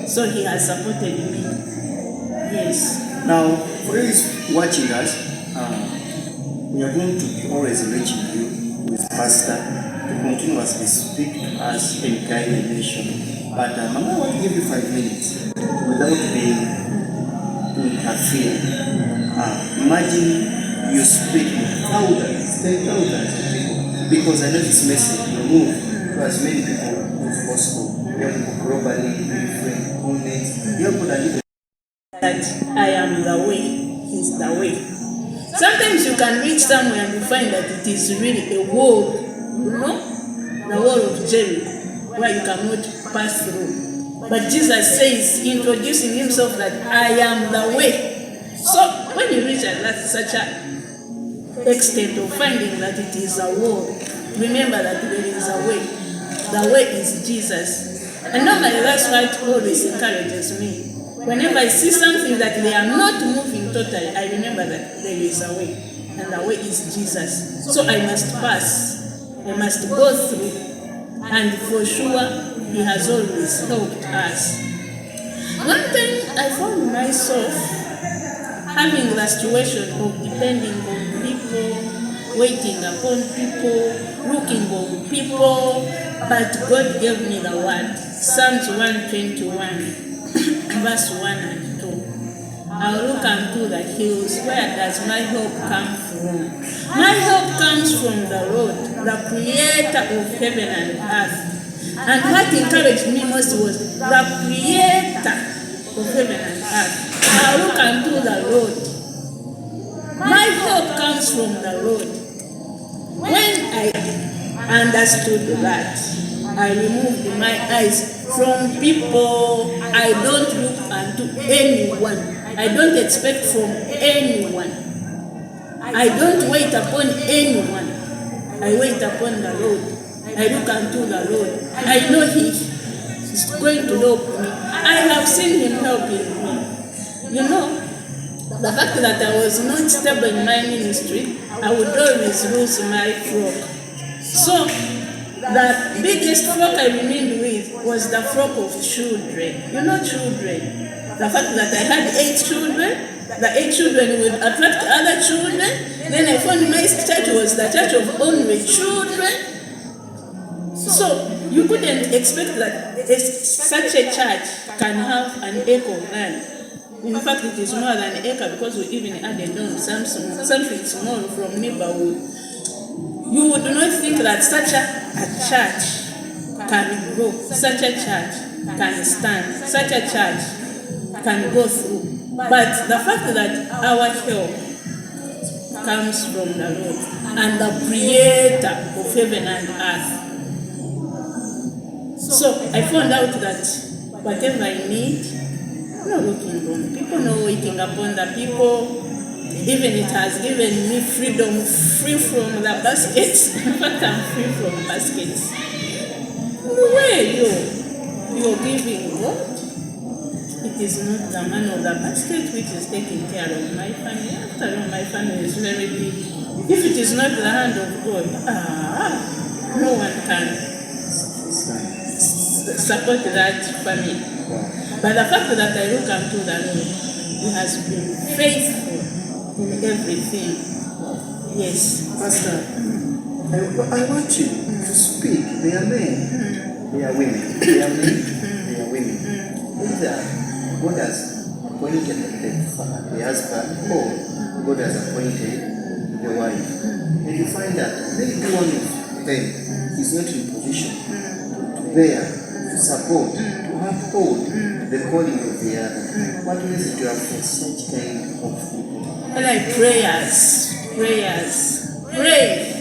So he has supported me. Yes. Now, for those watching us, we are going to be always reaching you with Pastor to continuously speak to us and guide the nation. But Mama, I want to give you 5 minutes without being interfered. Imagine you speak to thousands, 10,000 of people, because I know this message will move to as many people as possible. Young people globally, different continents, young people that live that I am the way, He's the way. Sometimes you can reach somewhere and you find that it is really a wall, the wall of Jericho, where you cannot pass through. But Jesus says, introducing himself, that I am the way. So when you reach such an extent of finding that it is a wall, remember that there is a way. The way is Jesus. And normally that's what always encourages me. Whenever I see something that they are not moving totally, I remember that there is a way, and the way is Jesus. So I must pass, I must go through, and for sure, He has always helped us. One time I found myself having the situation of depending on people, waiting upon people, looking on people, but God gave me the word, Psalms 121. Verse 1 and 2. I'll look unto the hills. Where does my help come from? My help comes from the Lord, the creator of heaven and earth. And what encouraged me most was the creator of heaven and earth. I'll look unto the Lord. My help comes from the Lord. When I understood that, I removed my eyes from people. I don't look unto anyone. I don't expect from anyone. I don't wait upon anyone. I wait upon the Lord. I look unto the Lord. I know He is going to help me. I have seen Him helping me. The fact that I was not stable in my ministry, I would always lose my flock. So the biggest flock I remained with was the flock of children. Children. The fact that I had 8 children, the 8 children would attract other children. Then I found my church was the church of only children. So you couldn't expect that such a church can have an acre of land. In fact, it is more than an acre because we even added on something small from neighborhood. You would not think that such a church can grow, such a church can stand, such a church can go through. But the fact that our help comes from the Lord and the creator of heaven and earth. So I found out that whatever I need, I'm not looking on people, not waiting upon the people. Even it has given me freedom, free from the baskets. In fact, I'm free from baskets. Where you're giving God, it is not the man of the basket which is taking care of my family. After all, my family is very big. If it is not the hand of God, no one can support that family. But the fact that I look unto the Lord, He has been faithful in everything. Yes. Pastor, I want you to speak. They are men, they are women. They are men, they are women. Either God has appointed the husband or God has appointed the wife. And you find that maybe one of them is not in position to bear, to support, to uphold the calling of the other. What is it you have for such kind of people? Like prayers. Pray.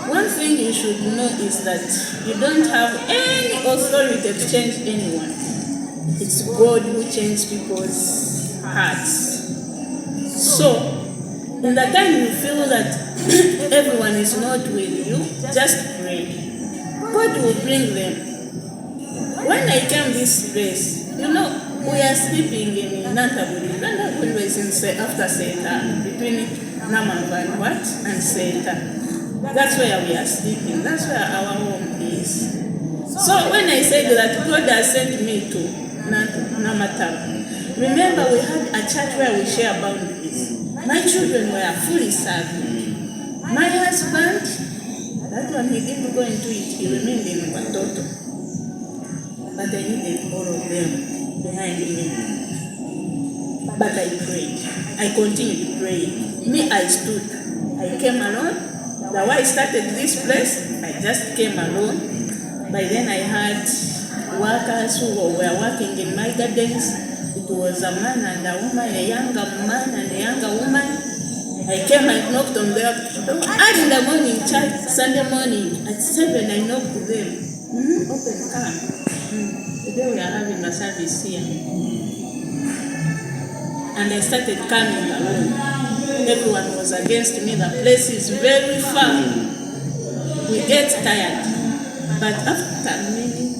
One thing you should know is that you don't have any authority to change anyone. It's God who changes people's hearts. So, in the time you feel that everyone is not with you, just pray. God will bring them. When I came this place, we are sleeping in Nantaburi. Nantaburi was after Seta, between Namavan and Seta. That's where we are sleeping. That's where our home is. So when I said that God has sent me to Namataba, remember we had a church where we share boundaries. My children were fully served. My husband, that one he didn't go into it, he remained in Watoto. But I needed all of them behind me. But I prayed. I continued praying. Me, I stood. I came alone. The way I started this place, I just came alone. By then I had workers who were working in my gardens. It was a man and a woman, a younger man and a younger woman. I came and knocked on their door. Early in the morning, church, Sunday morning, at 7, I knocked to them. Open, come. Today we are having a service here. And I started coming alone. Everyone was against me. The place is very far. We get tired. But after many,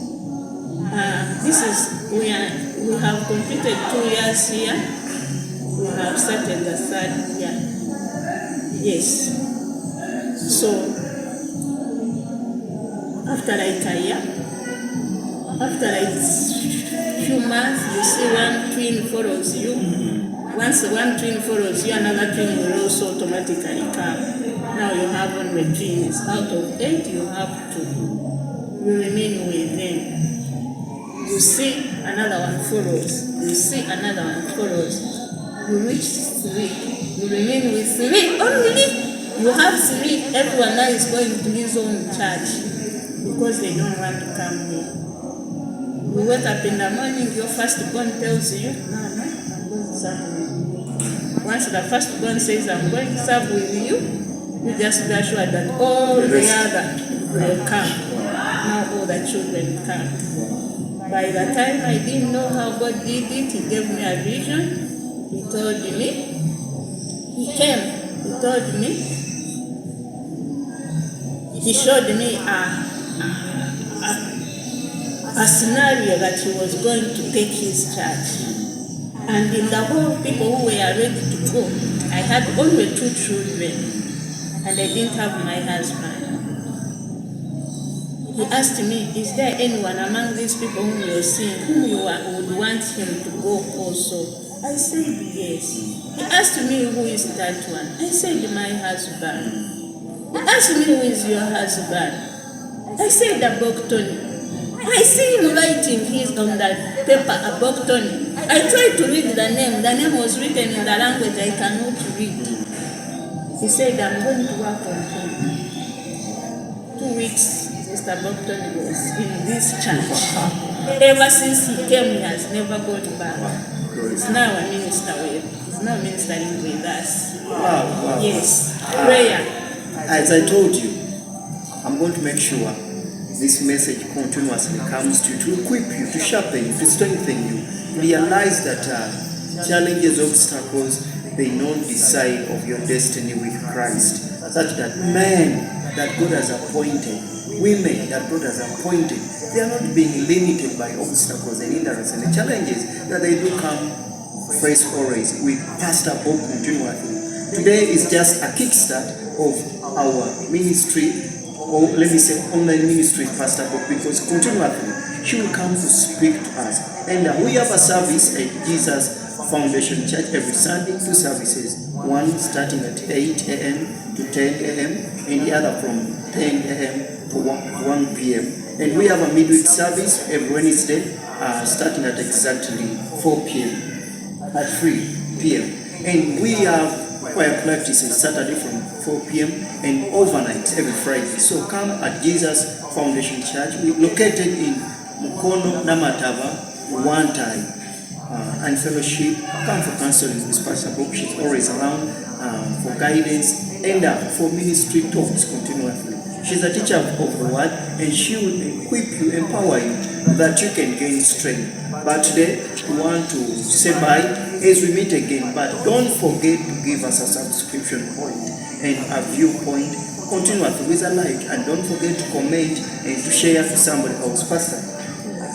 we have completed 2 years here. We have started the 3rd year. Yes. So, after like a year, after like few months, you see one twin follows you. Once one twin follows you, another twin will also automatically come. Now you have only twins. Out of 8, you have 2. You remain with them. You see another one follows. You see another one follows. You reach 3. You remain with 3 only. You have 3. Everyone now is going to his own church because they don't want to come here. You wake up in the morning, your firstborn tells you, Mama, I'm going to serve with you. Once the firstborn says, I'm going to serve with you, you just be assured that all the other will come. Now all the children come. By the time I didn't know how God did it, He gave me a vision. He told me. He came. He told me. He showed me a scenario that he was going to take his church. And in the whole people who were ready to go, I had only 2 children. And I didn't have my husband. He asked me, is there anyone among these people whom you're seeing whom you would want him to go also? I said yes. He asked me, who is that one? I said, my husband. He asked me, who is your husband? I said, Abok-Tony. I see him writing his on that paper, Abok-Tony. I tried to read the name. The name was written in the language I cannot read. He said, I'm going to work on him. 2 weeks. Mr. Abok-Tony was in this church. Ever since he came, he has never gone back. He's now a minister he's now ministering with us. Wow. Yes. Prayer. As I told you, I'm going to make sure this message continuously comes to you, to equip you, to sharpen you, to strengthen you. Realize that challenges, obstacles, they don't decide of your destiny with Christ. Such that men that God has appointed, women that God has appointed, they are not being limited by obstacles and hindrances and the challenges that they do come face always with Pastor Bob continuously. Today is just a kickstart of our ministry, or let me say online ministry, Pastor Bob, because continuously she will come to speak to us. And we have a service at Jesus Foundation Church every Sunday, 2 services, one starting at 8 a.m. to 10 a.m. and the other from 10 a.m. to 1 p.m. And we have a midweek service every Wednesday, starting at exactly 4 p.m. at 3 p.m. And we have choir practices Saturday from 4 p.m. and overnight every Friday. So come at Jesus Foundation Church. We're located in Mukono, Namataba, one time. And fellowship, come for counseling with Pastor Bob. She's always around for guidance and for ministry talks continuously. She's a teacher of the word, and she will equip you, empower you, that you can gain strength. But today, we want to say bye as we meet again. But don't forget to give us a subscription point and a viewpoint continuously with a like. And don't forget to comment and to share to somebody else. Pastor,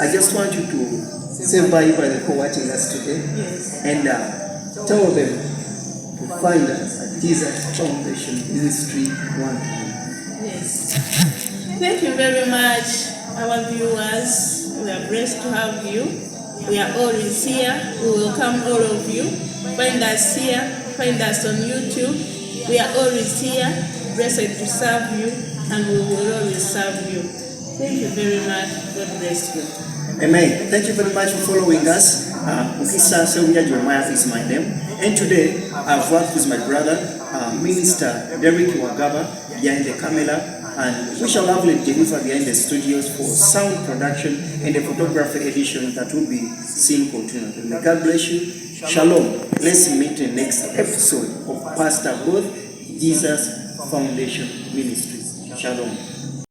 I just want you to say bye by the people watching us today. Yes. And tell them to find us at Jesus Foundation Ministry 1. Yes. Thank you very much, our viewers. We are blessed to have you. We are always here. We welcome all of you. Find us here. Find us on YouTube. We are always here. Blessed to serve you, and we will always serve you. Thank you very much. God bless you. Amen. Thank you very much for following us. Mukisa Sylvia Jeremiah is my name. And today I've worked with my brother, Minister Derek Wagaba, behind the camera. And we shall lovely deliver behind the studios for sound production and the photography edition that will be seen continually. May God bless you. Shalom. Let's meet in the next episode of Pastor Both Jesus Foundation Ministries. Shalom.